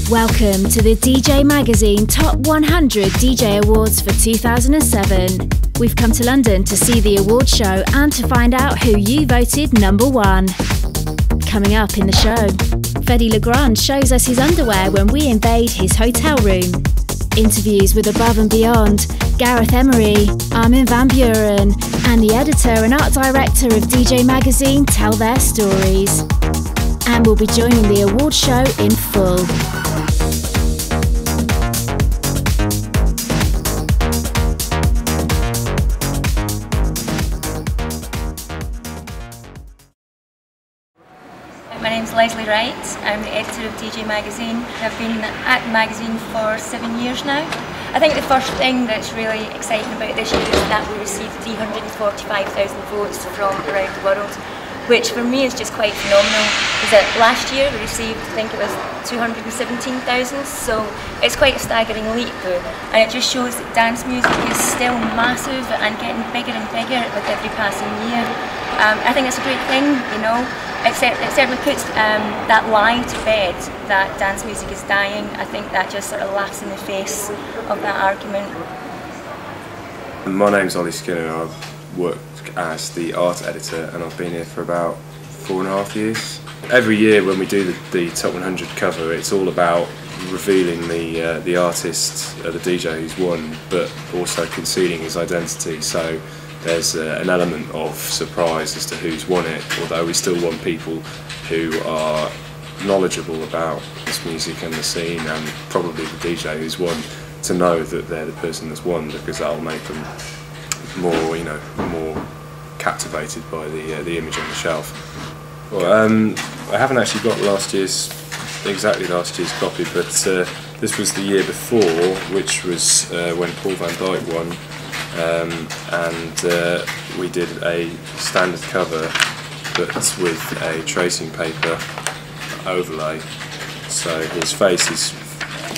Welcome to the DJ Magazine Top 100 DJ Awards for 2007. We've come to London to see the award show and to find out who you voted #1. Coming up in the show, Fedde Le Grand shows us his underwear when we invade his hotel room. Interviews with Above and Beyond, Gareth Emery, Armin van Buuren, and the editor and art director of DJ Magazine tell their stories. And we'll be joining the award show in full. My name's Leslie Wright, I'm the editor of DJ Magazine. I've been at the magazine for 7 years now. I think the first thing that's really exciting about this year is that we received 345,000 votes from around the world, which for me is just quite phenomenal. Because last year we received, I think it was 217,000, so it's quite a staggering leap, and it just shows that dance music is still massive and getting bigger and bigger with every passing year. I think it's a great thing, you know. It certainly puts that lie to bed that dance music is dying. I think that just sort of laughs in the face of that argument. My name's Ollie Skinner. I've worked as the art editor and I've been here for about 4.5 years. Every year when we do the Top 100 cover, it's all about revealing the artist, the DJ who's won, but also concealing his identity. So there's an element of surprise as to who's won it, although we still want people who are knowledgeable about this music and the scene, and probably the DJ who's won, to know that they're the person that's won, because that'll make them more, you know, more captivated by the image on the shelf. Well, I haven't actually got exactly last year's copy, but this was the year before, which was when Paul van Dyk won. And we did a standard cover, but with a tracing paper overlay, so his face is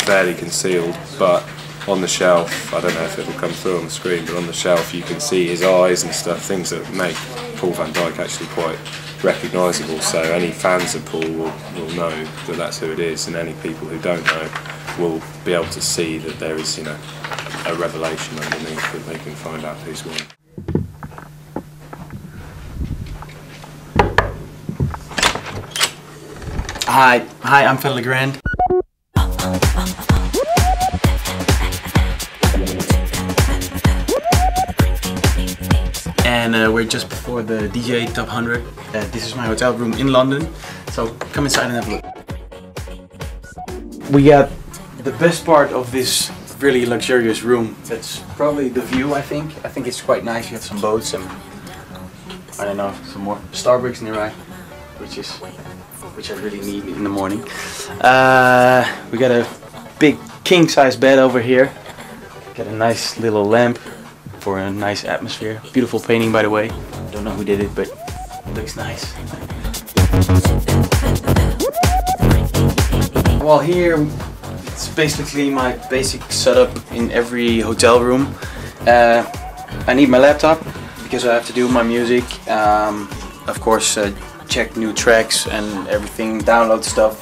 fairly concealed, but on the shelf, I don't know if it will come through on the screen, but on the shelf you can see his eyes and stuff, things that make Paul van Dyk actually quite recognisable. So any fans of Paul will know that that's who it is, and any people who don't know will be able to see that there is, you know, a revelation underneath that they can find out who's won. Hi, I'm Fedde Le Grand. And we're just before the DJ Top 100. This is my hotel room in London, so come inside and have a look. We got the best part of this really luxurious room. That's probably the view, I think. I think it's quite nice. You have some boats and, I don't know, some more Starbucks nearby, which I really need in the morning. We got a big king-size bed over here. Got a nice little lamp for a nice atmosphere. Beautiful painting, by the way. Don't know who did it, but it looks nice. Well, here it's basically my basic setup in every hotel room. I need my laptop because I have to do my music. Of course, check new tracks and everything, download stuff,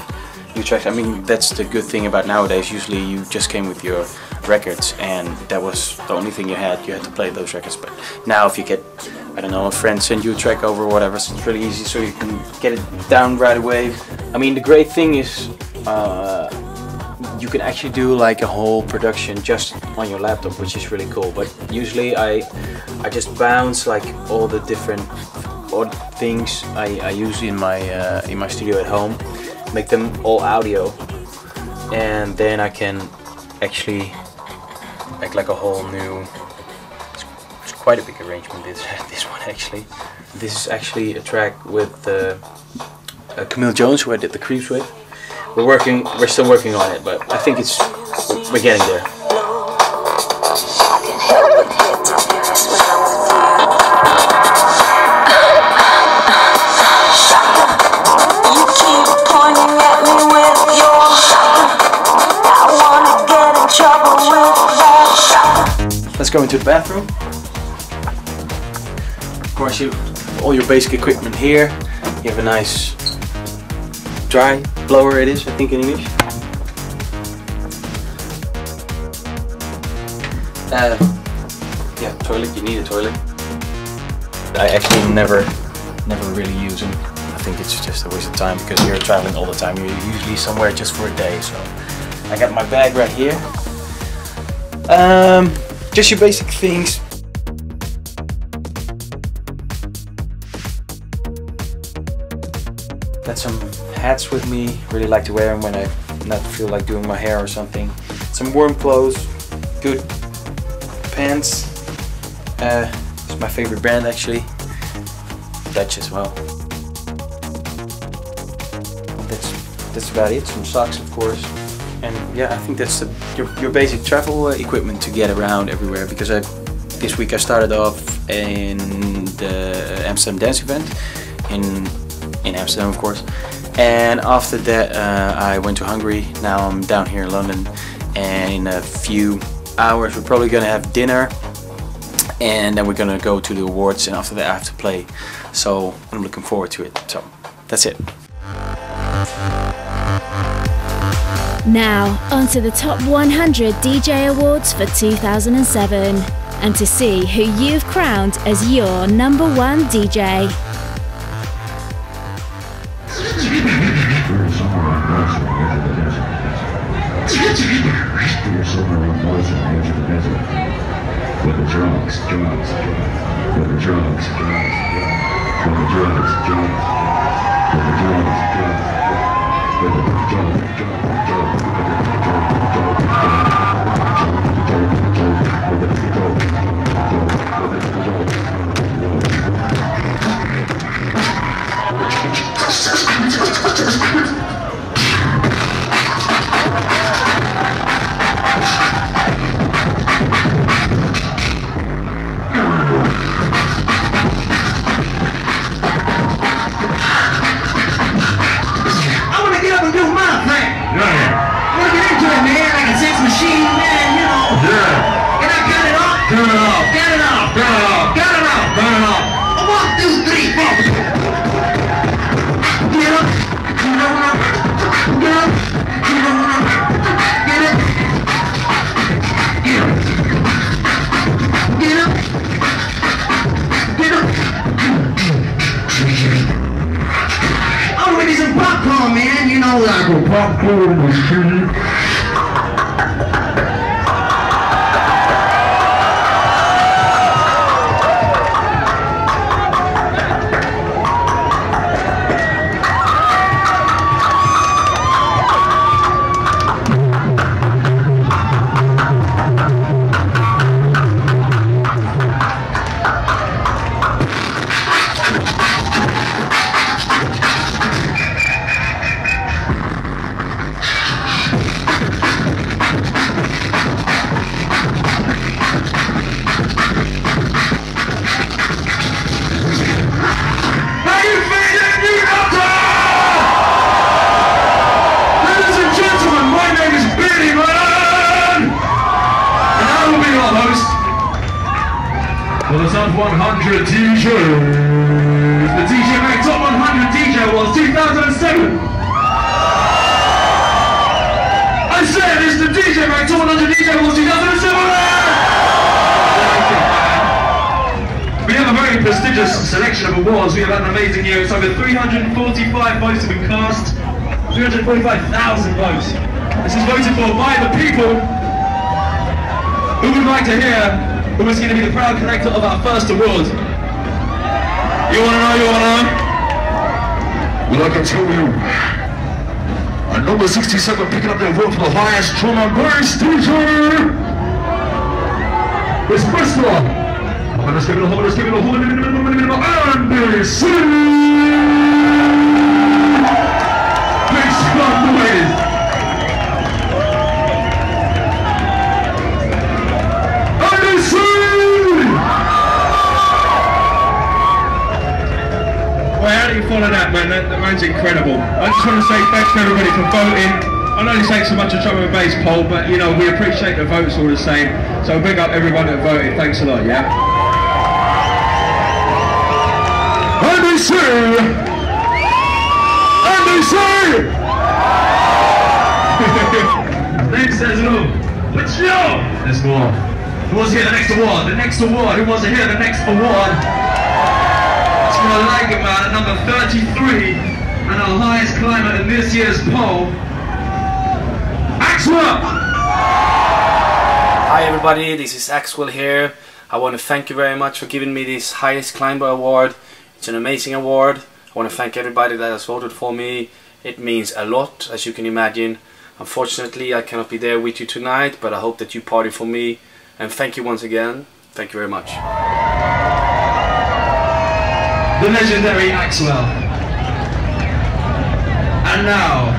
new tracks. I mean, that's the good thing about nowadays. Usually you just came with your records and that was the only thing you had to play those records. But now if you get, I don't know, a friend send you a track over or whatever, so it's really easy, so you can get it down right away. I mean, the great thing is you can actually do like a whole production just on your laptop, which is really cool. But usually I just bounce like all the different odd things I use in my studio at home, make them all audio, and then I can actually make like a whole new. It's quite a big arrangement. This one actually. This is actually a track with Camille Jones, who I did the Creeps with. We're still working on it, but I think we're getting there. Let's go into the bathroom. Of course, you have all your basic equipment here. You have a nice dry blower, it is, I think, in English. Yeah, toilet. You need a toilet. I actually never really use them. I think it's just a waste of time because you're traveling all the time. You're usually somewhere just for a day. So I got my bag right here. Just your basic things. Got some hats with me. Really like to wear them when I not feel like doing my hair or something. Some warm clothes. Good pants. It's my favorite brand actually. Dutch as well. That's about it. Some socks of course. And yeah, I think that's your basic travel equipment to get around everywhere, because this week I started off in the Amsterdam dance event in Amsterdam of course, and after that I went to Hungary. Now I'm down here in London, and in a few hours we're probably gonna have dinner, and then we're gonna go to the awards, and after that I have to play, so I'm looking forward to it. So that's it. Now, on to the Top 100 DJ Awards for 2007, and to see who you've crowned as your #1 DJ. Selection of awards. We have had an amazing year. It's over 345 votes have been cast. 345,000 votes. This is voted for by the people. Who would like to hear who is going to be the proud collector of our first award? You want to know? You want to know? Well, I can tell you. At number 67, picking up the award for the highest drum and bass DJ. It's Mr. Let's give it a hold, let's give it a hold, Andy C! Big spot boys! Andy C! Well, how do you follow that, man? That man's incredible. I just want to say thanks to everybody for voting. I know this ain't so much a drum and bass poll, but you know, we appreciate the votes all the same. So big up everyone that voted. Thanks a lot, yeah? NBC! NBC! Name says it all. What's your? Let's go on. Who wants to hear the next award? The next award. Who wants to hear the next award? It's for a Liger Man at number 33 and our highest climber in this year's poll, Axwell! Hi everybody, this is Axwell here. I want to thank you very much for giving me this highest climber award. It's an amazing award. I want to thank everybody that has voted for me. It means a lot, as you can imagine. Unfortunately, I cannot be there with you tonight, but I hope that you party for me. And thank you once again. Thank you very much. The legendary Axwell. And now,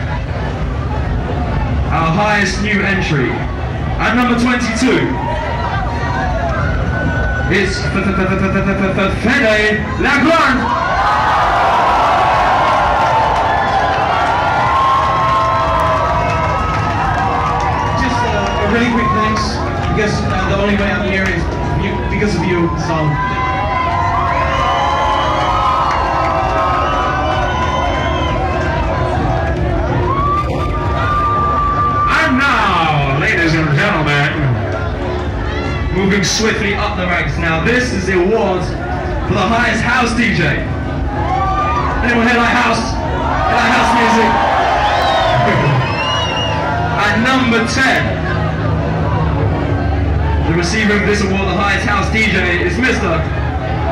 our highest new entry, at number 22, is Fedde Le Grand. Just a really quick thanks, because the only way I'm here is because of you, so. Moving swiftly up the ranks now. This is the award for the highest house DJ. Anyone hear that house? Hear that house music? At number 10, the receiver of this award, the highest house DJ, is Mr.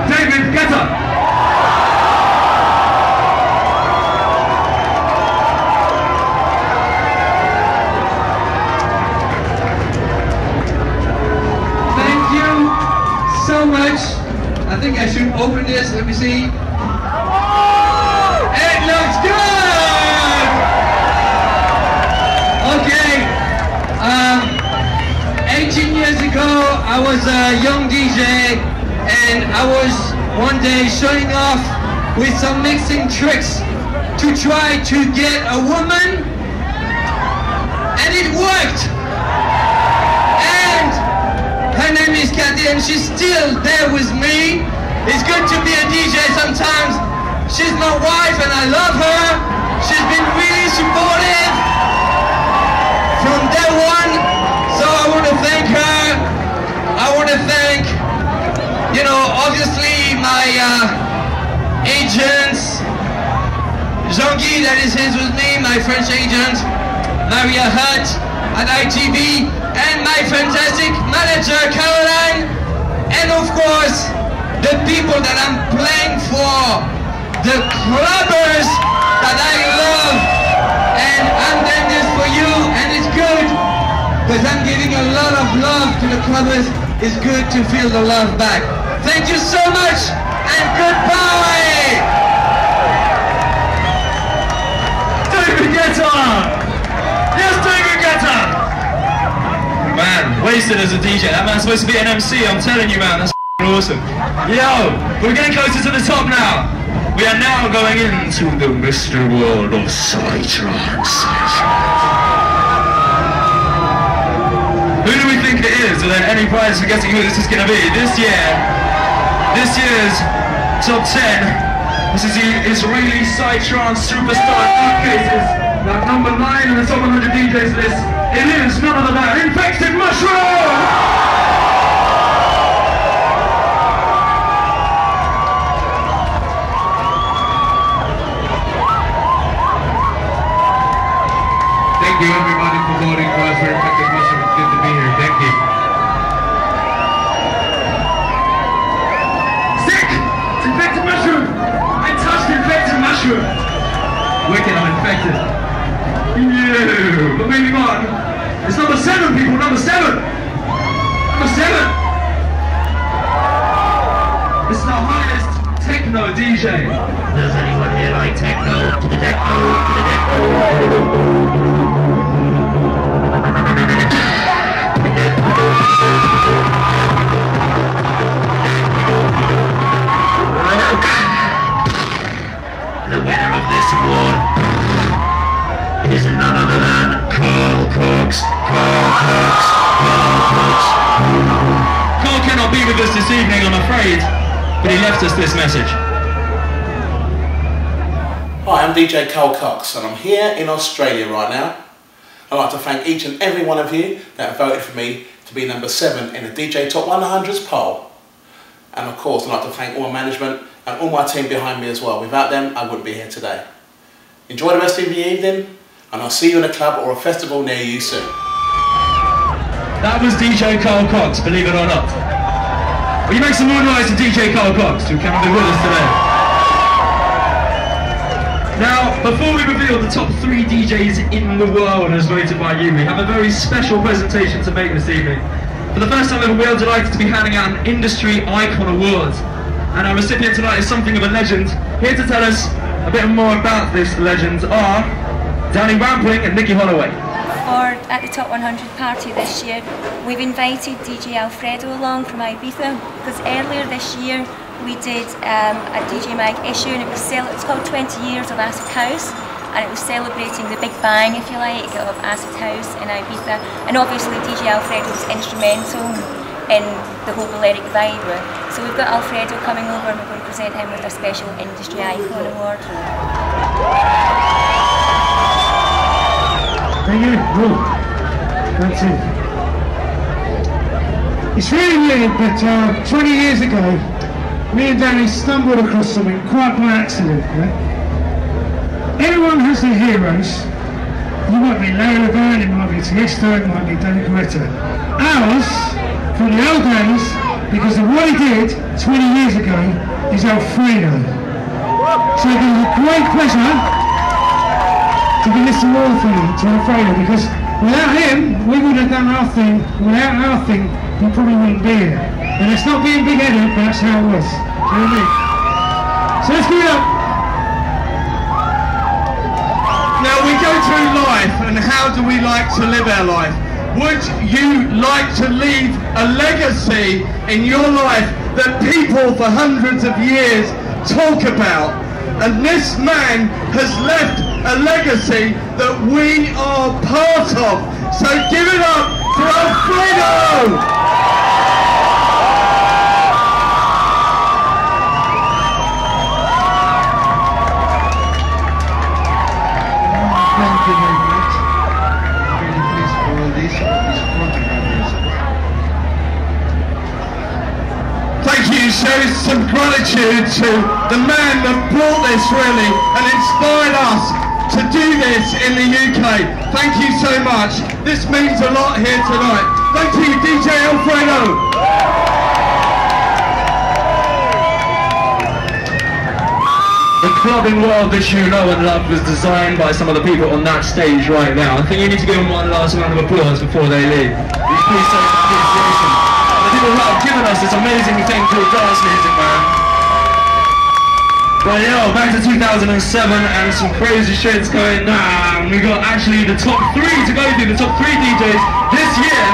David Guetta. So much. I think I should open this. Let me see. It looks good. Okay. 18 years ago, I was a young DJ, and I was one day showing off with some mixing tricks to try to get a woman, and it worked. Her name is Kathy and she's still there with me. It's good to be a DJ sometimes. She's my wife and I love her. She's been really supportive from day one. So I want to thank her. I want to thank, you know, obviously my agents. Jean-Guy, that is his with me, my French agent. Maria Hutt at ITV. And my fantastic manager, Caroline, and of course, the people that I'm playing for, the clubbers that I love, and I'm doing this for you, and it's good, because I'm giving a lot of love to the clubbers. It's good to feel the love back. Thank you so much, and goodbye! David Guetta! Yes, David Guetta! Man, wasted as a DJ. That man's supposed to be an MC, I'm telling you, man, that's awesome. Yo, we're getting closer to the top now. We are now going into the mystery world of Psy-Trance. Who do we think it is? Are there any prizes for guessing who this is going to be? This year's top 10. This is the Israeli Psy-Trance superstar cases. Now number 9 in the top 100 DJs list. It is none other than Infected Mushroom! Thank you everybody for voting for us for Infected Mushroom. It's good to be here. Thank you. Sick! It's Infected Mushroom! I touched Infected Mushroom! Wicked, I'm infected. But moving on, it's number 7, people, number 7! Number 7! This is the highest techno DJ. Does anyone here like techno? To the techno, to the techno. The winner of this award is none other than Carl Cox. Carl cannot be with us this evening, I'm afraid, but he left us this message. Hi, I'm DJ Carl Cox and I'm here in Australia right now. I'd like to thank each and every one of you that voted for me to be number 7 in the DJ Top 100's poll. And of course, I'd like to thank all my management and all my team behind me as well. Without them, I wouldn't be here today. Enjoy the rest of the evening, and I'll see you in a club or a festival near you soon. That was DJ Carl Cox, believe it or not. Will you make some more noise to DJ Carl Cox, who cannot be with us today? Now, before we reveal the top 3 DJs in the world as voted by you, we have a very special presentation to make this evening. For the first time ever, we are delighted to be handing out an Industry Icon Award. And our recipient tonight is something of a legend. Here to tell us a bit more about this legend are Danny Rampling and Nicky Holloway. At the Top 100 party this year, we've invited DJ Alfredo along from Ibiza, because earlier this year we did a DJ Mag issue, and it was called 20 Years of Acid House, and it was celebrating the big bang, if you like, of Acid House in Ibiza. And obviously DJ Alfredo was instrumental in the whole Balearic vibe. So we've got Alfredo coming over, and we're going to present him with a special Industry Icon Award. Thank you. Cool. That's it. It's really weird, but 20 years ago, me and Danny stumbled across something quite by accident. Right? Everyone has their heroes. You might be Larry Levan, it might be Tiesto, it might be Danny Coretta. Ours, from the old days, because of what he did 20 years ago, is Alfredo. So it was a great pleasure to be listening to Alfredo, because without him, we would have done our thing. Without our thing, we probably wouldn't be here. And it's not being big-headed, but that's how it was. Do you know what I mean? So let's give it up. Now we go through life, and how do we like to live our life? Would you like to leave a legacy in your life that people for hundreds of years talk about? And this man has left a legacy that we are part of. So give it up for Alfredo! Thank you very much. I'm really pleased for all these photographers. Thank you. Shows some gratitude to the man that brought this really and inspired us to do this in the UK. Thank you so much. This means a lot here tonight. Thank you, DJ Alfredo. The clubbing world that you know and love was designed by some of the people on that stage right now. I think you need to give them one last round of applause before they leave. These please show some appreciation. The people who have given us this amazing thing called dance music, man. But yo, back to 2007 and some crazy shit's going down. We got actually the top 3 to go through, the top 3 DJs this year.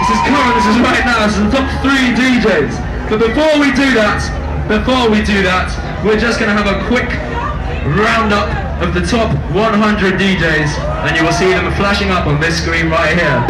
This is current, this is right now, this is the top 3 DJs. But before we do that, we're just going to have a quick roundup of the top 100 DJs, and you will see them flashing up on this screen right here.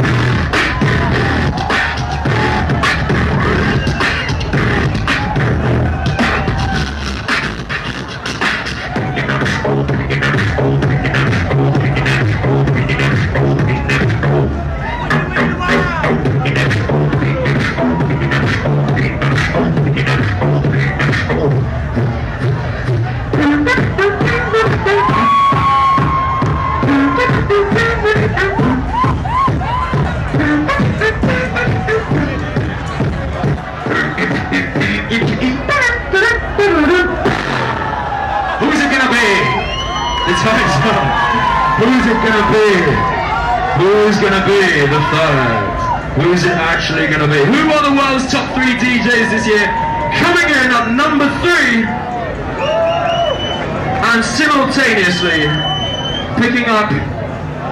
Who's gonna be the third? Who's it actually gonna be? Who are the world's top 3 DJs this year? Coming in at number 3 and simultaneously picking up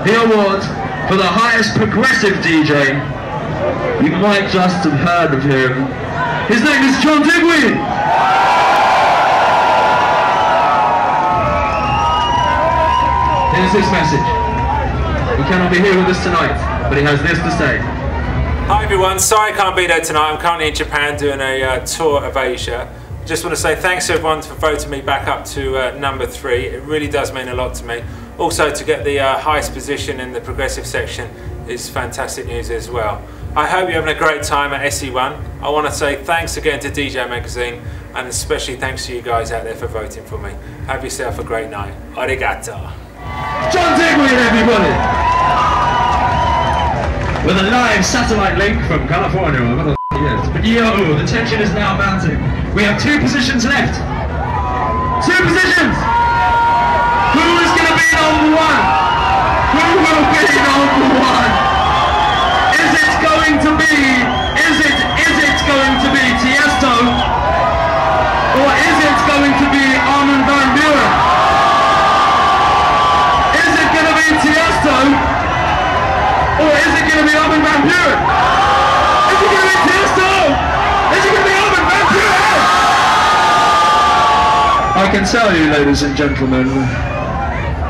the award for the highest progressive DJ. You might just have heard of him. His name is John Digweed. Here's his message. He cannot be here with us tonight, but he has this to say. Hi everyone, sorry I can't be there tonight. I'm currently in Japan doing a tour of Asia. Just want to say thanks to everyone for voting me back up to number 3. It really does mean a lot to me. Also, to get the highest position in the progressive section is fantastic news as well. I hope you're having a great time at SE1. I want to say thanks again to DJ Magazine, and especially thanks to you guys out there for voting for me. Have yourself a great night. Arigato. John Digweed, everybody! With a live satellite link from California. What the yes. But yo, the tension is now mounting. We have 2 positions left. 2 positions! Who is going to be number 1? Who will be number 1? Is it going to be Tiesto? Or is it going to be Armin van Buuren? Is it going to be Tiesto? Or is it going to be Armin van Buuren? Is it going to be Tiesto? Is it going to be Armin van Buuren? I can tell you, ladies and gentlemen,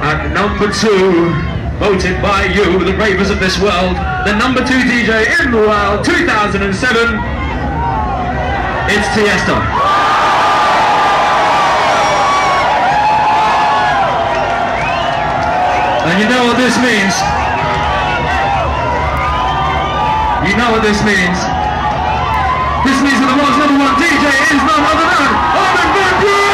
at number 2, voted by you, the ravers of this world, the number 2 DJ in the world, 2007, it's Tiesto. And you know what this means? You know what this means? This means that the world's number 1 DJ is none other than Armin van Buuren!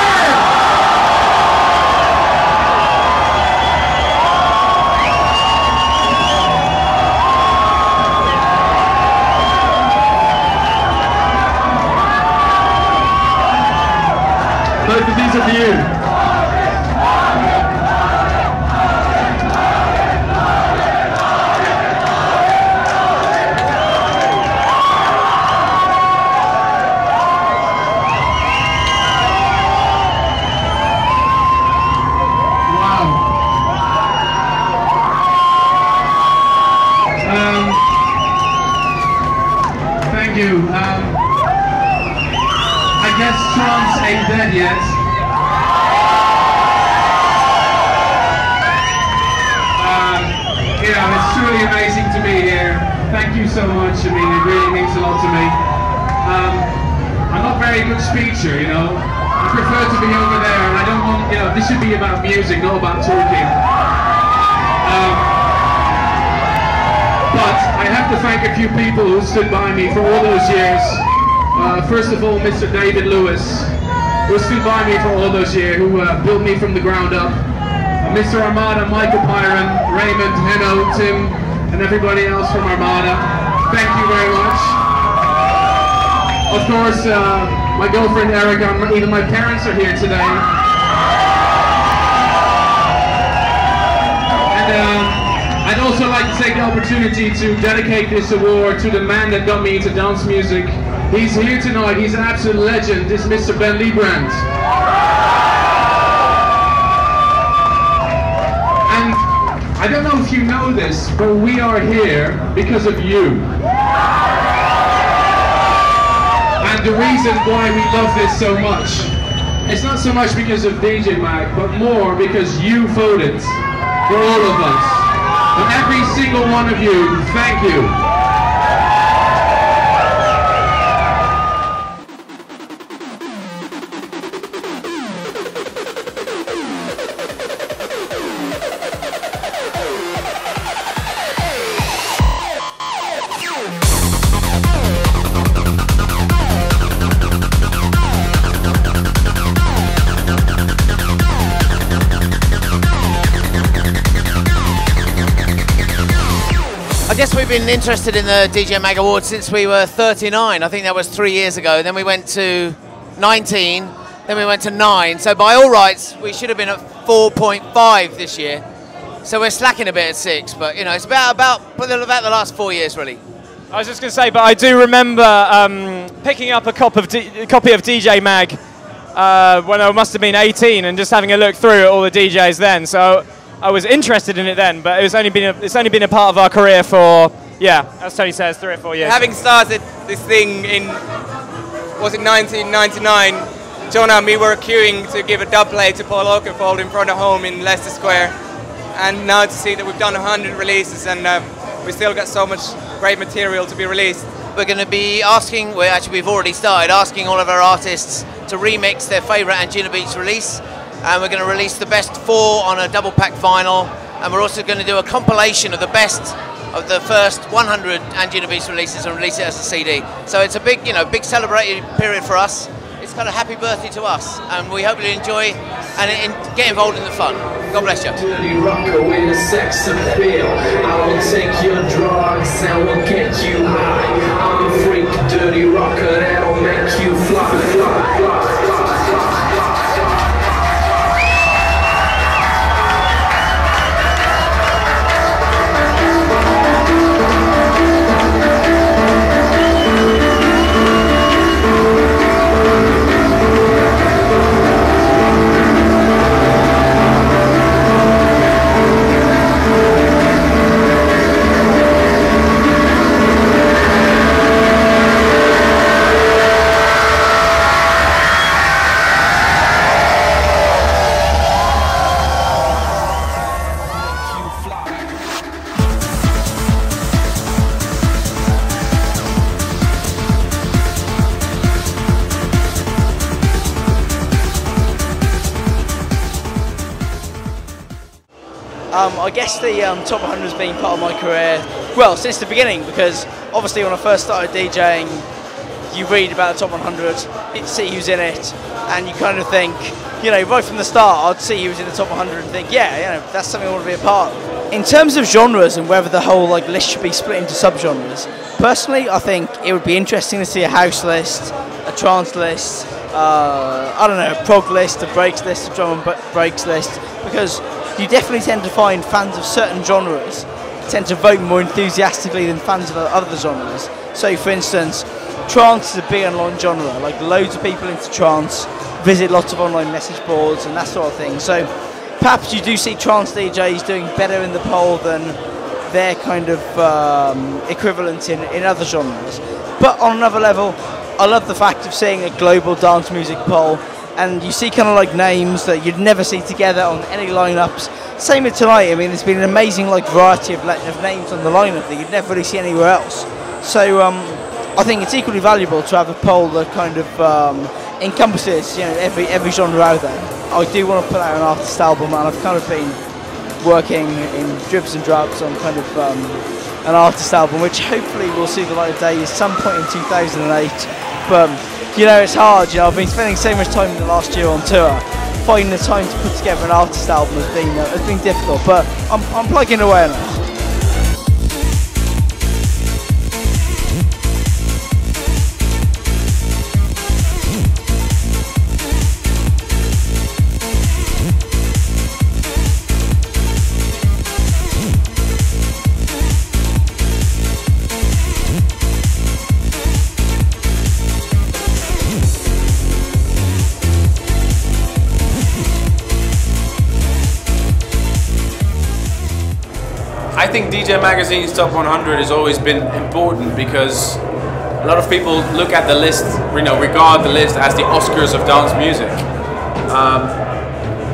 Both of these are for you. Trance ain't dead yet. You know, it's truly amazing to be here. Thank you so much. I mean, it really means a lot to me. I'm not a very good speaker, you know. I prefer to be over there, and I don't want, you know, this should be about music, not about talking. But I have to thank a few people who stood by me for all those years. First of all, Mr. David Lewis, who stood by me for all those years, who built me from the ground up. Mr. Armada, Michael Pyron, Raymond, Henno, Tim, and everybody else from Armada. Thank you very much. Of course, my girlfriend Erica, even my parents are here today. And I'd also like to take the opportunity to dedicate this award to the man that got me into dance music. He's here tonight, he's an absolute legend, this is Mr. Ben Liebrand. And I don't know if you know this, but we are here because of you. And the reason why we love this so much, it's not so much because of DJ Mag, but more because you voted for all of us. And every single one of you, thank you. I guess we've been interested in the DJ Mag Awards since we were 39. I think that was 3 years ago. Then we went to 19, then we went to 9. So by all rights, we should have been at 4.5 this year. So we're slacking a bit at 6, but you know, it's about the last 4 years really. I was just going to say, but I do remember picking up a copy of DJ Mag when I must have been 18 and just having a look through at all the DJs then. So I was interested in it then, but it's only been a part of our career for, yeah, as Tony says, 3 or 4 years. Having started this thing in, was it 1999, John and me were queuing to give a dub play to Paul Oakenfold in front of home in Leicester Square, and now to see that we've done 100 releases and we still got so much great material to be released. We're going to be asking, we've already started asking all of our artists to remix their favourite Angina Beats release. and we're going to release the best 4 on a double pack vinyl, and we're also going to do a compilation of the best of the first 100 Anjuna Beats releases and release it as a CD. So it's a big, big celebrated period for us. It's kind of happy birthday to us, and we hope you enjoy and get involved in the fun. God bless you. Dirty rocker with a sex appeal. I will take your drugs and will get you high. I'm a freak, dirty rocker that'll make you fly, fly, fly, fly, fly. I guess the top 100 has been part of my career, well, since the beginning, because obviously when I first started DJing, you read about the top 100, you see who's in it, and you kind of think, right from the start, I'd see who's in the top 100 and think, yeah, that's something I want to be a part of. In terms of genres and whether the whole list should be split into subgenres, personally, I think it would be interesting to see a house list, a trance list, I don't know, a prog list, a breaks list, a drum and breaks list, because you definitely tend to find fans of certain genres tend to vote more enthusiastically than fans of other genres. So, for instance, trance is a big online genre. Like, loads of people into trance visit lots of online message boards and that sort of thing. So, perhaps you do see trance DJs doing better in the poll than their kind of equivalent in other genres. But on another level, I love the fact of seeing a global dance music poll, and you see kind of like names that you'd never see together on any lineups. Same with tonight. I mean, there's been an amazing variety of names on the lineup that you'd never really see anywhere else. So I think it's equally valuable to have a poll that kind of encompasses every genre out there. I do want to put out an artist album, and I've kind of been working in dribs and drabs on kind of an artist album, which hopefully will see the light of day at some point in 2008. But it's hard. I've been spending so much time in the last year on tour. Finding the time to put together an artist album has been difficult, but I'm plugging away on it. I think DJ Magazine's Top 100 has always been important because a lot of people look at the list, regard the list as the Oscars of dance music.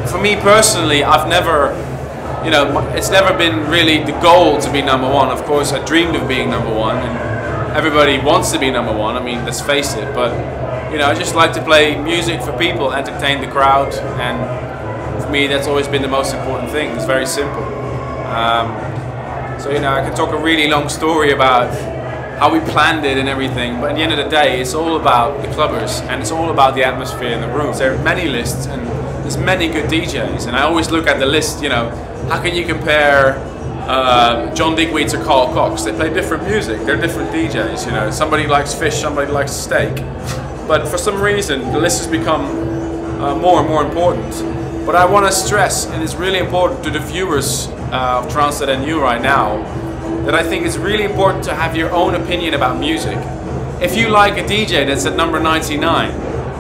For me personally, I've never, it's never been really the goal to be number one. Of course, I dreamed of being number one, and everybody wants to be number one. I mean, let's face it. But I just like to play music for people, entertain the crowd, and for me, that's always been the most important thing. It's very simple. So I can talk a really long story about how we planned it and everything, but at the end of the day, it's all about the clubbers and it's all about the atmosphere in the room. There are many lists and there's many good DJs, and I always look at the list, how can you compare John Digweed to Carl Cox? They play different music, they're different DJs, somebody likes fish, somebody likes steak. But for some reason, the list has become more and more important. But I want to stress, and it's really important to the viewers of Trance.nu right now, that I think it's really important to have your own opinion about music. If you like a DJ that's at number 99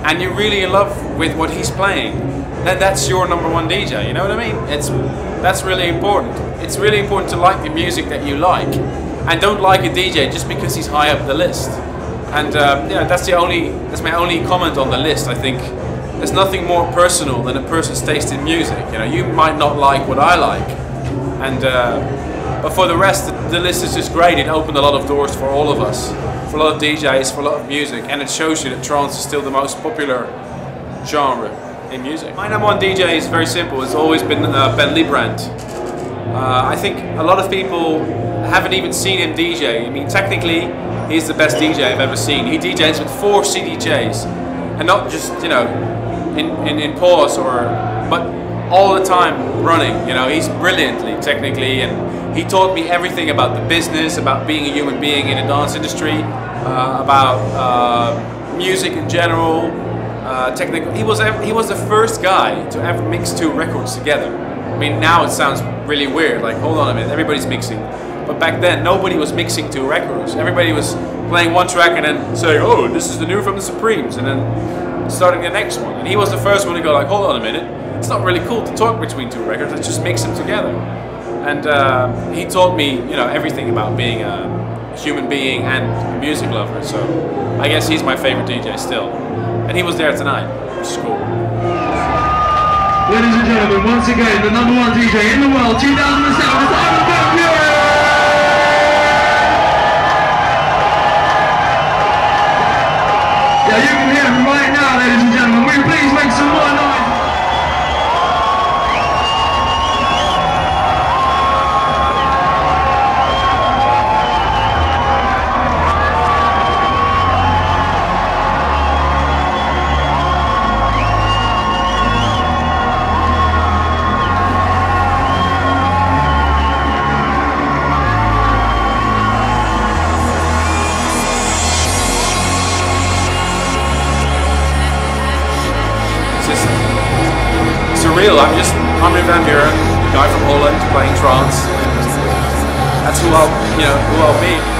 and you're really in love with what he's playing, then that's your number one DJ, you know what I mean? That's really important. It's really important to like the music that you like, and don't like a DJ just because he's high up the list. And that's my only comment on the list. I think there's nothing more personal than a person's taste in music. You might not like what I like, and but for the rest, the list is just great. It opened a lot of doors for all of us, for a lot of DJs, for a lot of music, and it shows you that trance is still the most popular genre. in music. My number one DJ is very simple. It's always been Ben Le Grand. I think a lot of people haven't even seen him DJ. I mean, technically, he's the best DJ I've ever seen. He DJs with 4 CDJs, and not just, you know, in pause but all the time running. You know, he's brilliantly technically, and he taught me everything about the business, about being a human being in the dance industry, about music in general, technical. He was the first guy to ever mix 2 records together. I mean, now it sounds really weird, like, hold on a minute, everybody's mixing. But back then, nobody was mixing 2 records. Everybody was playing one track and then saying, oh, this is the new from the Supremes, and then starting the next one. And he was the first one to go like, hold on a minute, it's not really cool to talk between 2 records, let's just mix them together. And he taught me, you know, everything about being a human being and a music lover. So I guess he's my favorite DJ still. And he was there tonight, which is cool. Ladies and gentlemen, once again, the number 1 DJ in the world, 2007, is Armin van Buuren! Yeah, you can hear him right now, ladies and gentlemen. Will you please make some more noise? I'm just Armin van Buuren, the guy from Holland playing trance. That's who I'll be.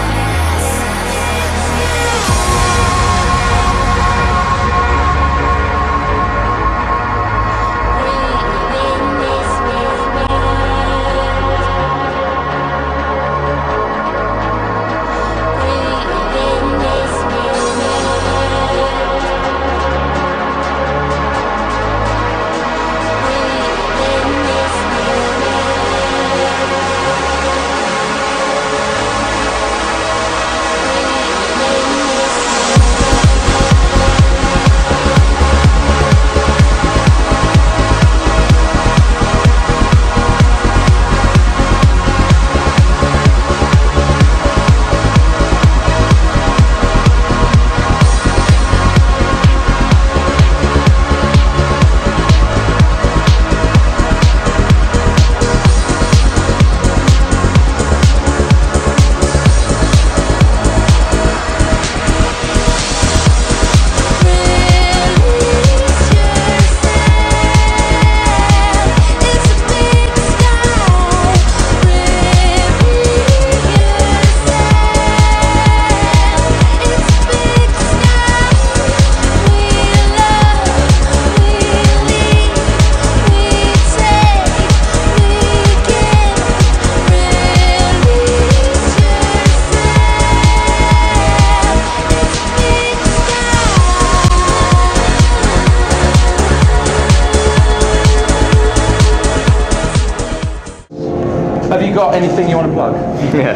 Have you got anything you want to plug? Yeah.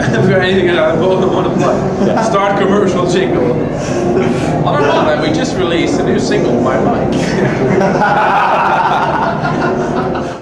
Have you got anything I want to plug? Yeah. Start commercial jingle. I don't know, man. We just released a new single, My Mike.